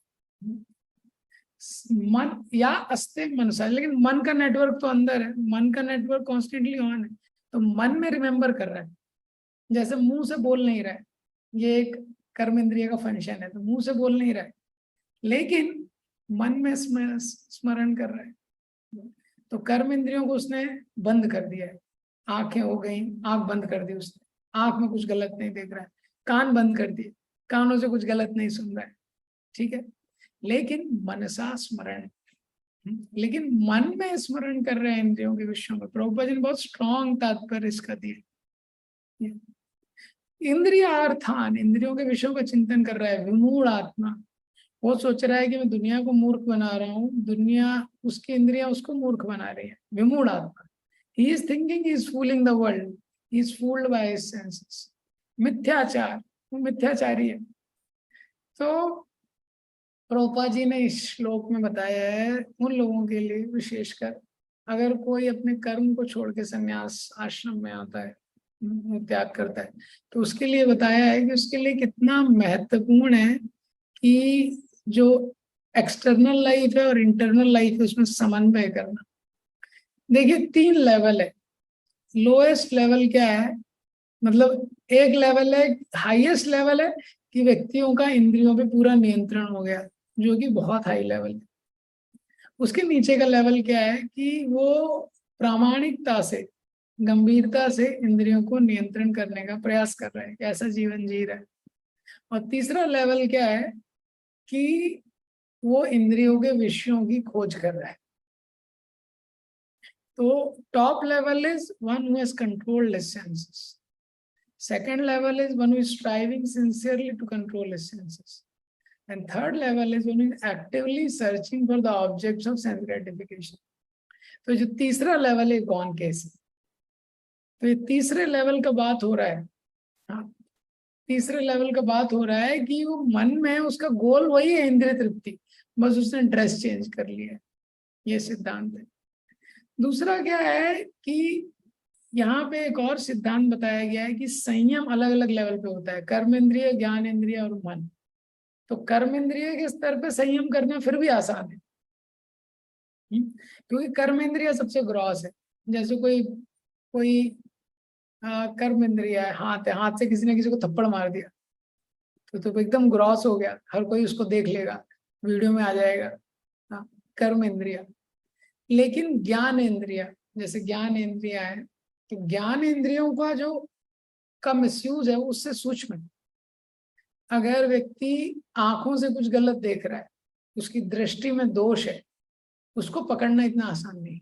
मन या अस्ते मनसा, लेकिन मन का नेटवर्क तो अंदर है, मन का नेटवर्क कॉन्स्टेंटली ऑन है, तो मन में रिमेम्बर कर रहा है। जैसे मुंह से बोल नहीं रहा है, ये एक कर्म इंद्रिय का फंक्शन है, तो मुंह से बोल नहीं रहा है, लेकिन मन में स्मरण कर रहा है। तो कर्म इंद्रियों को उसने बंद कर दिया है। आंखें हो गई, आंख बंद कर दी उसने, आंख में कुछ गलत नहीं देख रहा है। कान बंद कर दिए, कानों से कुछ गलत नहीं सुन रहा है, ठीक है। लेकिन मनसा स्मरण, लेकिन मन में स्मरण कर रहे हैं इंद्रियों के विषयों में। प्रभुपाद जी ने बहुत स्ट्रॉन्ग तात्पर्य इसका दिया। इंद्रिय अर्थान, इंद्रियों के विषयों का चिंतन कर रहा है। विमूढ़ आत्मा, वो सोच रहा है कि मैं दुनिया को मूर्ख बना रहा हूँ, दुनिया उसकी इंद्रियां उसको मूर्ख बना रही है। विमूढ़ आत्मा, he is thinking he is fooling the world, he is fooled by his senses। मिथ्याचार, वो मिथ्याचारी है। तो प्रभुपाद जी ने इस श्लोक में बताया है उन लोगों के लिए विशेषकर, अगर कोई अपने कर्म को छोड़ के संन्यास आश्रम में आता है, त्याग करता है, तो उसके लिए बताया है कि उसके लिए कितना महत्वपूर्ण है कि जो एक्सटर्नल लाइफ है और इंटरनल लाइफ है उसमें समन्वय करना। देखिए 3 लेवल है। लोएस्ट लेवल क्या है, मतलब एक लेवल है, हाईएस्ट लेवल है कि व्यक्तियों का इंद्रियों पे पूरा नियंत्रण हो गया, जो कि बहुत हाई लेवल है। उसके नीचे का लेवल क्या है कि वो प्रामाणिकता से, गंभीरता से इंद्रियों को नियंत्रण करने का प्रयास कर रहा है, ऐसा जीवन जी रहा है। और तीसरा लेवल क्या है कि वो इंद्रियों के विषयों की खोज कर रहा है। तो top level is one who has controlled his senses, second level is one who is striving sincerely to control his senses, and third level is one who is actively searching for the objects of sense gratification। तो जो तीसरा level है gone case है। तो ये तीसरे level का बात हो रहा है। हाँ, तीसरे लेवल का बात हो रहा है कि वो मन में उसका गोल वही है, इंद्रिय तृप्ति, बस उसने ड्रेस चेंज कर लिया है। ये सिद्धांत है। दूसरा क्या है कि यहाँ पे एक और सिद्धांत बताया गया है कि संयम अलग अलग लेवल पे होता है, कर्म इंद्रिय, ज्ञान इंद्रिय और मन। तो कर्म इंद्रिय के स्तर पे संयम करना फिर भी आसान है, क्योंकि कर्म इंद्रिय सबसे ग्रॉस है। जैसे कोई कोई कर्म इंद्रिय है, हाथ है, हाथ से किसी ने किसी को थप्पड़ मार दिया, तो एकदम ग्रॉस हो गया, हर कोई उसको देख लेगा, वीडियो में आ जाएगा। हाँ, कर्म इंद्रिय। लेकिन ज्ञान इंद्रिय, जैसे ज्ञान इंद्रिय है, तो ज्ञान इंद्रियों का जो का मिसयूज है उससे सूक्ष्म है। अगर व्यक्ति आंखों से कुछ गलत देख रहा है, उसकी दृष्टि में दोष है, उसको पकड़ना इतना आसान नहीं।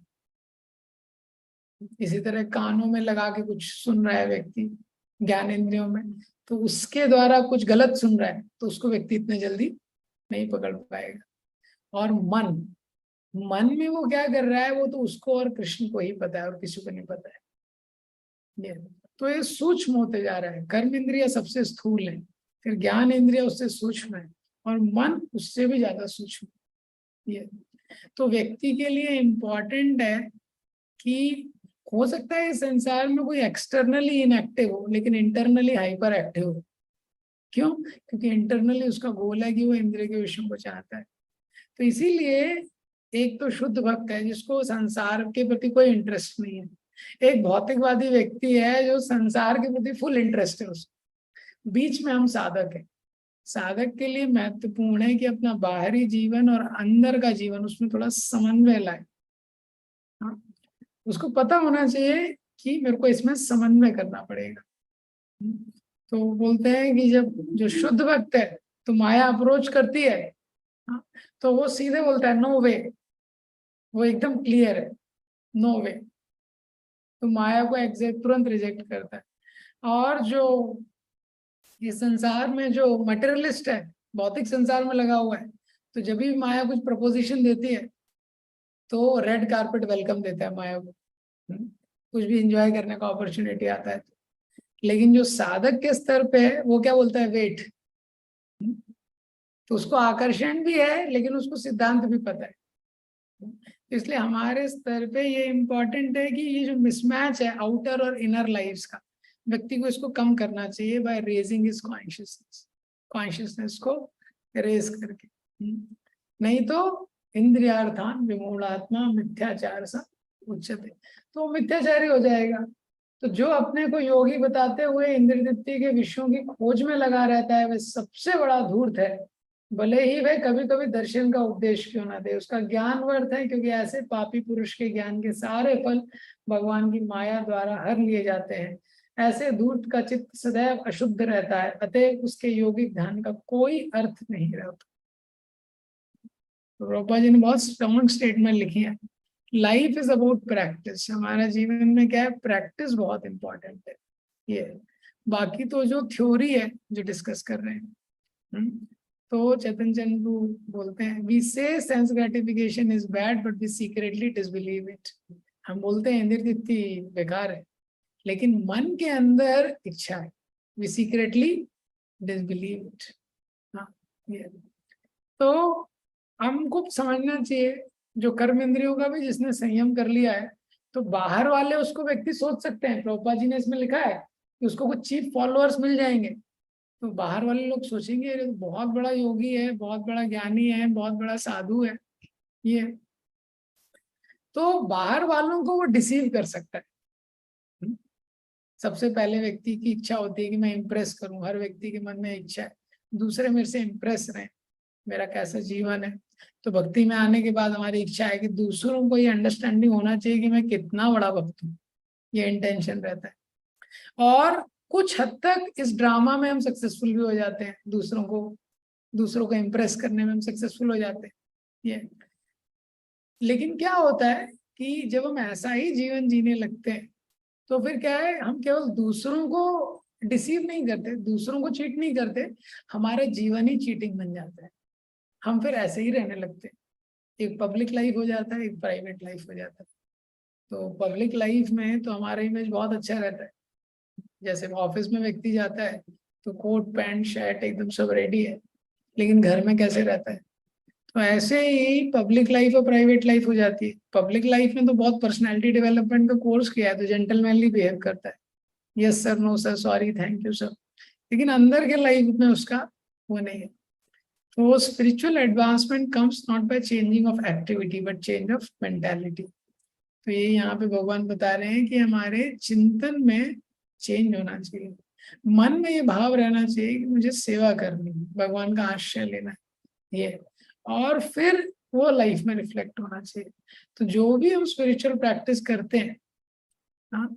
इसी तरह कानों में लगा के कुछ सुन रहा है व्यक्ति ज्ञान इंद्रियों में, तो उसके द्वारा कुछ गलत सुन रहा है, तो उसको व्यक्ति इतने जल्दी नहीं पकड़ पाएगा। और मन, मन में वो क्या कर रहा है, वो तो उसको और कृष्ण को ही पता है, और किसी को नहीं पता है। तो ये सूक्ष्म होते जा रहा है। कर्म इंद्रिय सबसे स्थूल है, फिर ज्ञान इंद्रिय उससे सूक्ष्म है, और मन उससे भी ज्यादा सूक्ष्म। ये तो व्यक्ति के लिए इम्पोर्टेंट है कि हो सकता है इस संसार में कोई एक्सटर्नली इनएक्टिव हो, लेकिन इंटरनली हाइपर एक्टिव हो। क्यों? क्योंकि इंटरनली उसका गोल है कि वो इंद्रिय के विषयों को चाहता है। तो इसीलिए एक तो शुद्ध भक्त है जिसको संसार के प्रति कोई इंटरेस्ट नहीं है, एक भौतिकवादी व्यक्ति है जो संसार के प्रति फुल इंटरेस्ट है उसको। बीच में हम साधक हैं। साधक के लिए महत्वपूर्ण है कि अपना बाहरी जीवन और अंदर का जीवन उसमें थोड़ा समन्वय लाए। हाँ, उसको पता होना चाहिए कि मेरे को इसमें समन्वय करना पड़ेगा। तो बोलते हैं कि जब जो शुद्ध भक्त है तो माया अप्रोच करती है, हाँ, तो वो सीधे बोलता है नो वे, वो एकदम क्लियर है, नो वे। तो माया को एग्जैक्ट तुरंत रिजेक्ट करता है। और जो इस संसार में जो मटेरियलिस्ट है, भौतिक संसार में लगा हुआ है, तो जब भी माया कुछ प्रपोजिशन देती है तो रेड कारपेट वेलकम देता है माया को, कुछ भी एंजॉय करने का अपॉर्चुनिटी आता है। लेकिन जो साधक के स्तर पे है वो क्या बोलता है, वेट। तो उसको आकर्षण भी है लेकिन उसको सिद्धांत भी पता है। इसलिए हमारे स्तर पे ये इम्पोर्टेंट है कि ये जो मिसमैच है आउटर और इनर लाइफ्स का, व्यक्ति को इसको कम करना चाहिए बाय रेजिंग हिज कॉन्शियसनेस को रेज करके। नहीं तो इंद्रियार्थान विमूढ़ात्मा मिथ्याचार सा उच्चते, तो मिथ्याचारी हो जाएगा। तो जो अपने को योगी बताते हुए इंद्रियतृप्ति के विषयों की खोज में लगा रहता है वह सबसे बड़ा धूर्त है, भले ही वह कभी कभी दर्शन का उपदेश क्यों ना दे। उसका ज्ञान व्यर्थ है, क्योंकि ऐसे पापी पुरुष के ज्ञान के सारे फल भगवान की माया द्वारा हर लिए जाते हैं। ऐसे धूर्त का चित्त सदैव अशुद्ध रहता है, अतः उसके योगिक ध्यान का कोई अर्थ नहीं रहता। तो रूपा जी ने बहुत स्ट्रॉन्ग स्टेटमेंट लिखी है, लाइफ इज अबाउट प्रैक्टिस। हमारा जीवन में क्या है, प्रैक्टिस बहुत इंपॉर्टेंट है। ये बाकी तो जो थ्योरी है जो डिस्कस कर रहे हैं, तो चेतन चंद्र बोलते हैं we say sense gratification is bad but we secretly disbelieve it. हम बोलते हैं इंद्रिय तृप्ति बेकार है, लेकिन मन के अंदर इच्छा है, वी सीक्रेटली डिसबिलीव इट। हाँ, ये तो हमको समझना चाहिए, जो कर्म इंद्रियों का भी जिसने संयम कर लिया है, तो बाहर वाले उसको व्यक्ति सोच सकते हैं, प्रभुपाद जी ने इसमें लिखा है कि उसको कुछ चीप फॉलोअर्स मिल जाएंगे, तो बाहर वाले लोग सोचेंगे ये तो बहुत बड़ा योगी है, बहुत बड़ा ज्ञानी है, बहुत बड़ा साधु है ये। तो बाहर वालों को वो डिसीव कर सकता है। सबसे पहले व्यक्ति की इच्छा होती है कि मैं इम्प्रेस करूं, हर व्यक्ति के मन में इच्छा है दूसरे मेरे से इम्प्रेस रहे, मेरा कैसा जीवन है। तो भक्ति में आने के बाद हमारी इच्छा है कि दूसरों को ये अंडरस्टैंडिंग होना चाहिए कि मैं कितना बड़ा भक्त हूँ, ये इंटेंशन रहता है। और कुछ हद तक इस ड्रामा में हम सक्सेसफुल भी हो जाते हैं, दूसरों को इम्प्रेस करने में हम सक्सेसफुल हो जाते हैं ये। लेकिन क्या होता है कि जब हम ऐसा ही जीवन जीने लगते हैं तो फिर क्या है, हम केवल दूसरों को डिसीव नहीं करते, दूसरों को चीट नहीं करते, हमारे जीवन ही चीटिंग बन जाता है। हम फिर ऐसे ही रहने लगते हैं, एक पब्लिक लाइफ हो जाता है, एक प्राइवेट लाइफ हो जाता है। तो पब्लिक लाइफ में तो हमारा इमेज बहुत अच्छा रहता है, जैसे ऑफिस में व्यक्ति जाता है तो कोट पैंट शर्ट एकदम सब रेडी है, लेकिन घर में कैसे रहता है। तो ऐसे ही पब्लिक लाइफ और प्राइवेट लाइफ हो जाती है। पब्लिक लाइफ में तो बहुत पर्सनालिटी डेवलपमेंट का कोर्स किया है तो जेंटलमैनली बिहेव करता है, yes sir, no sir, sorry, thank you sir, लेकिन अंदर के लाइफ में उसका वो नहीं है। तो spiritual advancement comes not by changing of activity but change of mentality. तो ये यहाँ पे भगवान बता रहे हैं कि हमारे चिंतन में चेंज होना चाहिए, मन में ये भाव रहना चाहिए कि मुझे सेवा करनी है, भगवान का आश्रय लेना है ये, और फिर वो लाइफ में रिफ्लेक्ट होना चाहिए। तो जो भी हम स्पिरिचुअल प्रैक्टिस करते हैं, हाँ,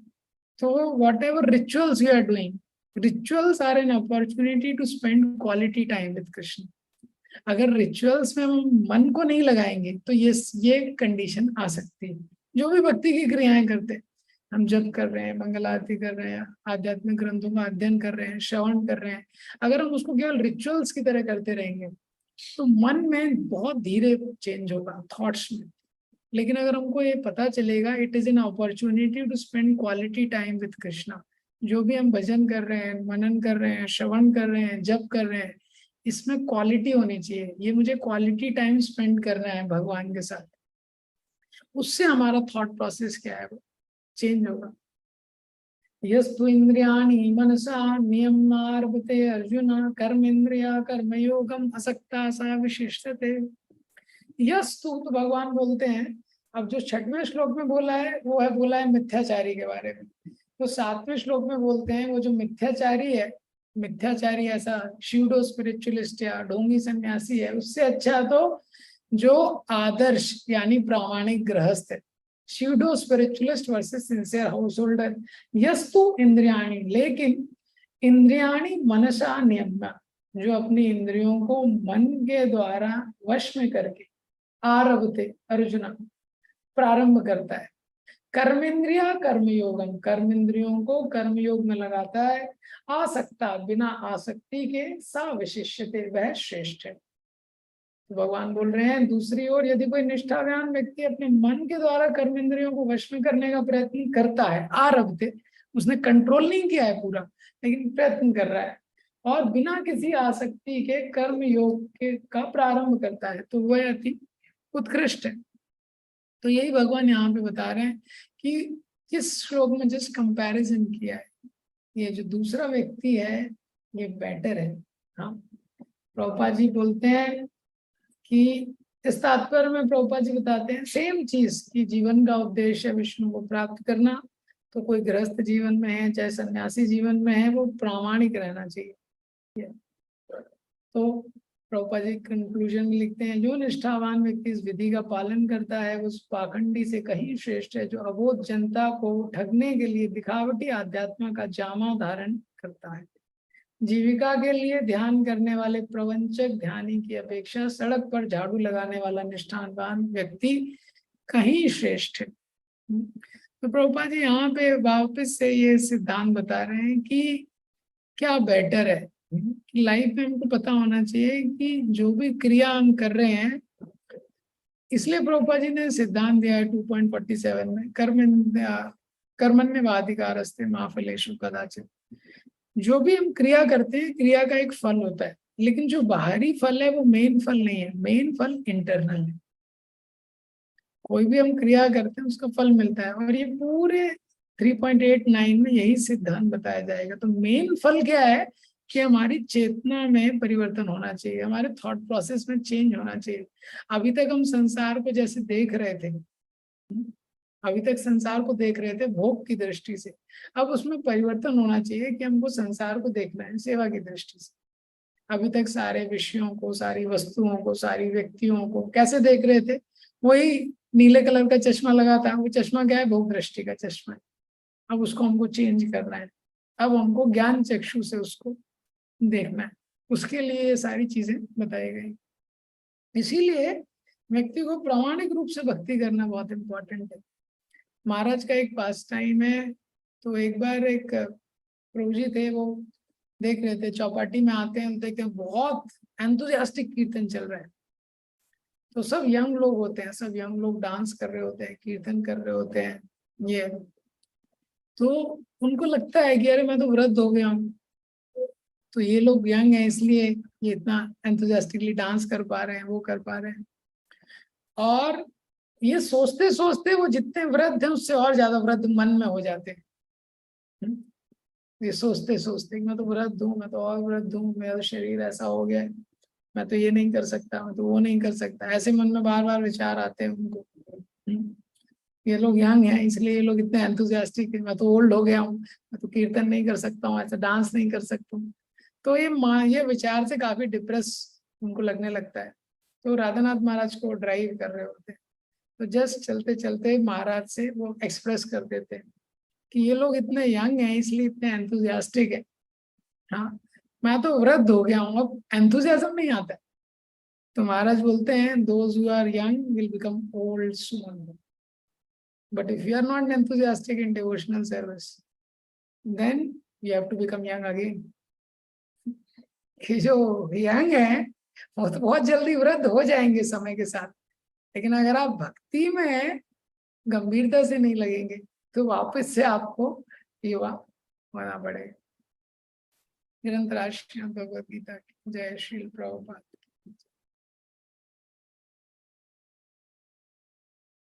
तो whatever rituals you are doing, rituals are an opportunity to spend quality time with Krishna. अगर रिचुअल्स में हम मन को नहीं लगाएंगे तो ये कंडीशन आ सकती है। जो भी भक्ति की क्रियाएं करते हैं, हम जप कर रहे हैं, मंगल आरती कर रहे हैं, आध्यात्मिक ग्रंथों का अध्ययन कर रहे हैं, श्रवण कर रहे हैं, अगर हम उसको केवल रिचुअल्स की तरह करते रहेंगे तो मन में बहुत धीरे चेंज होगा थॉट्स में। लेकिन अगर हमको ये पता चलेगा it is an opportunity to spend quality time with Krishna, जो भी हम भजन कर रहे हैं, मनन कर रहे हैं, श्रवण कर रहे हैं, जप कर रहे हैं, इसमें क्वालिटी होनी चाहिए, ये मुझे क्वालिटी टाइम स्पेंड करना है भगवान के साथ। उससे हमारा थॉट प्रोसेस क्या है वो चेंज होगा। यस्तु इंद्रियाणि मनसा नियम्नार्भते अर्जुन कर्मेंद्रिया कर्मयोगम असक्ता सा विशिष्टते। यस्तु तो भगवान बोलते हैं, अब जो 6वें श्लोक में बोला है वो है बोला है मिथ्याचारी के बारे में, तो 7वें श्लोक में बोलते हैं वो जो मिथ्याचारी है, मिथ्याचारी ऐसा श्यूडो स्पिरिचुअलिस्ट या ढोंगी सन्यासी है, उससे अच्छा तो जो आदर्श यानी प्रामाणिक गृहस्थ है। Pseudo spiritualist versus sincere householder. यस्तु इंद्रियाणी, लेकिन इंद्रियाणि मनसा नियम्य, जो अपनी इंद्रियों को मन के द्वारा वश में करके आरभते अर्जुन प्रारंभ करता है। कर्मेंद्रिया कर्मयोगम, कर्म इंद्रियों को कर्मयोग में लगाता है। आसक्ता, बिना आसक्ति के, सा विशिष्यते, वह श्रेष्ठ है। तो भगवान बोल रहे हैं दूसरी ओर यदि कोई निष्ठावान व्यक्ति अपने मन के द्वारा कर्म इंद्रियों को वश में करने का प्रयत्न करता है, आरभते, उसने कंट्रोल नहीं किया है पूरा, लेकिन प्रयत्न कर रहा है, और बिना किसी आसक्ति के कर्म योग के का प्रारंभ करता है, तो वह अति उत्कृष्ट है। तो यही भगवान यहाँ पे बता रहे हैं कि जिस श्लोक में जिस कंपैरिजन किया है, ये जो दूसरा व्यक्ति है ये बेटर है। हाँ, प्रभुपाद जी बोलते हैं कि इस तात्पर्य में प्रभुपाद जी बताते हैं सेम चीज कि जीवन का उद्देश्य है विष्णु को प्राप्त करना। तो कोई गृहस्थ जीवन में है चाहे सन्यासी जीवन में है, वो प्रामाणिक रहना चाहिए। तो प्रभुपाद जी कंक्लूजन में लिखते हैं जो निष्ठावान व्यक्ति इस विधि का पालन करता है वो उस पाखंडी से कहीं श्रेष्ठ है जो अबोध जनता को ठगने के लिए दिखावटी आध्यात्म का जामा धारण करता है। जीविका के लिए ध्यान करने वाले प्रवंचक ध्यानी की अपेक्षा सड़क पर झाड़ू लगाने वाला निष्ठावान व्यक्ति कहीं श्रेष्ठ है। तो प्रभुपाद जी यहाँ पे वापस से ये सिद्धांत बता रहे हैं कि क्या बेटर है। लाइफ में हमको पता होना चाहिए कि जो भी क्रिया हम कर रहे हैं, इसलिए प्रभुपाद जी ने सिद्धांत दिया है 2.47 में कर्मण्यवाधिकारस्ते मा फलेषु कदाचित्। जो भी हम क्रिया करते हैं क्रिया का एक फल होता है, लेकिन जो बाहरी फल है वो मेन फल नहीं है, मेन फल इंटरनल है। कोई भी हम क्रिया करते हैं उसका फल मिलता है, और ये पूरे 3.89 में यही सिद्धांत बताया जाएगा। तो मेन फल क्या है कि हमारी चेतना में परिवर्तन होना चाहिए, हमारे थॉट प्रोसेस में चेंज होना चाहिए। अभी तक हम संसार को जैसे देख रहे थे, अभी तक संसार को देख रहे थे भोग की दृष्टि से, अब उसमें परिवर्तन होना चाहिए कि हमको संसार को देखना है सेवा की दृष्टि से। अभी तक सारे विषयों को, सारी वस्तुओं को, सारी व्यक्तियों को कैसे देख रहे थे, वही नीले कलर का चश्मा लगा था, वो चश्मा क्या है, भोग दृष्टि का चश्मा है। अब उसको हमको चेंज करना है, अब हमको ज्ञान चक्षु से उसको देखना है, उसके लिए ये सारी चीजें बताई गई। इसीलिए व्यक्ति को प्रामाणिक रूप से भक्ति करना बहुत इंपॉर्टेंट है। महाराज का एक पास टाइम है, तो एक बार एक प्रभु जी थे, वो देख रहे थे चौपाटी में आते हैं, देखते हैं बहुत एंथुसियास्टिक कीर्तन चल रहा है। तो सब यंग लोग होते हैं, सब यंग लोग डांस कर रहे होते हैं, कीर्तन कर रहे होते हैं। ये तो उनको लगता है कि अरे मैं तो वृद्ध हो गया हूँ, तो ये लोग यंग हैं इसलिए ये इतना एंथुसियास्टिकली डांस कर पा रहे हैं, वो कर पा रहे हैं। और ये सोचते सोचते वो जितने वृद्ध हैं उससे और ज्यादा वृद्ध मन में हो जाते हैं। ये सोचते सोचते मैं तो वृद्ध हूँ, मैं तो और वृद्ध हूँ, मेरा तो शरीर ऐसा हो गया है, मैं तो ये नहीं कर सकता, मैं तो वो नहीं कर सकता, ऐसे मन में बार बार विचार आते हैं उनको। ये लोग यंग हैं इसलिए ये लोग इतने एंथुसियास्टिक है, मैं तो ओल्ड हो गया हूँ, मैं तो कीर्तन नहीं कर सकता हूँ, ऐसा डांस नहीं कर सकता हूँ। तो ये विचार से काफी डिप्रेस उनको लगने लगता है। तो राधानाथ महाराज को ड्राइव कर रहे होते हैं, तो जस्ट चलते चलते महाराज से वो एक्सप्रेस कर देते हैं कि ये लोग इतने यंग हैं इसलिए इतने एंथुसियास्टिक है। हाँ, मैं तो वृद्ध हो गया हूँ, अब एंथुसियाज्म नहीं आता है। तो महाराज बोलते हैं those who are young will become old soon, but if you are not enthusiastic in devotional service then you have to become young again. कि जो यंग है वो तो बहुत जल्दी वृद्ध हो जाएंगे समय के साथ, लेकिन अगर आप भक्ति में गंभीरता से नहीं लगेंगे तो वापस से आपको युवा होना पड़ेगा। निरंतर श्रीमद् भगवद गीता की जय। श्री प्रभुपाद।